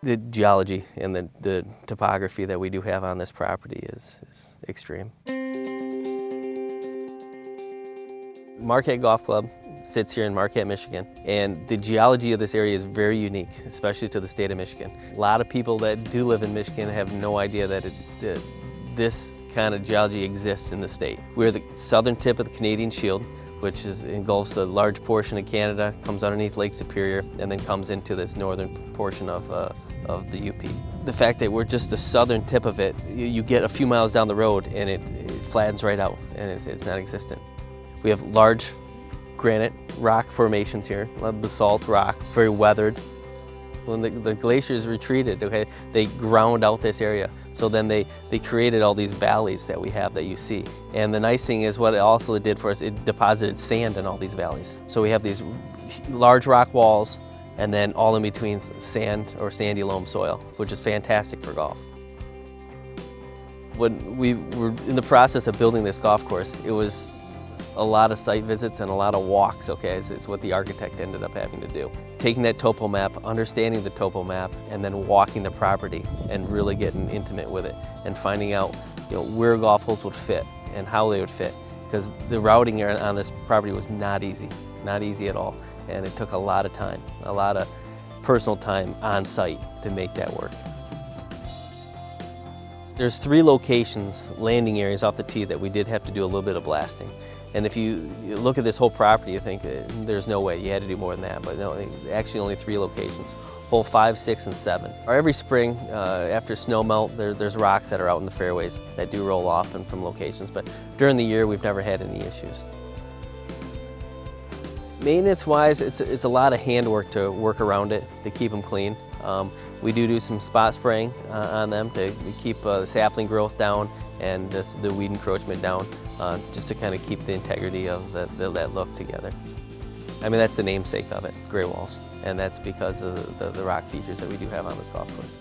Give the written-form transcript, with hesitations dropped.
The geology and the topography that we do have on this property is extreme. Marquette Golf Club sits here in Marquette, Michigan, and the geology of this area is very unique, especially to the state of Michigan. A lot of people that do live in Michigan have no idea that this kind of geology exists in the state. We're the southern tip of the Canadian Shield, which engulfs a large portion of Canada, comes underneath Lake Superior, and then comes into this northern portion of the UP. The fact that we're just the southern tip of it, you get a few miles down the road and it flattens right out, and it's non-existent. We have large granite rock formations here, a lot of basalt rock. It's very weathered. When the glaciers retreated, okay, they ground out this area. So then they created all these valleys that we have that you see. And the nice thing is what it also did for us, it deposited sand in all these valleys. So we have these large rock walls and then all in between sand or sandy loam soil, which is fantastic for golf. When we were in the process of building this golf course, it was a lot of site visits and a lot of walks, okay, is what the architect ended up having to do. Taking that topo map, understanding the topo map, and then walking the property and really getting intimate with it and finding out, where golf holes would fit and how they would fit. Because the routing on this property was not easy at all. And it took a lot of time, a lot of personal time on site to make that work. There's 3 locations, landing areas off the tee that we did have to do a little bit of blasting. And if you look at this whole property, you think there's no way, you had to do more than that, but no, actually only 3 locations, hole 5, 6, and 7. Every spring, after snow melt, there's rocks that are out in the fairways that do roll off and from locations, but during the year, we've never had any issues. Maintenance-wise, it's a lot of handwork to work around it, to keep them clean. We do some spot spraying on them to keep the sapling growth down and the weed encroachment down, just to kind of keep the integrity of that look together. I mean, that's the namesake of it, Greywalls, and that's because of the rock features that we do have on this golf course.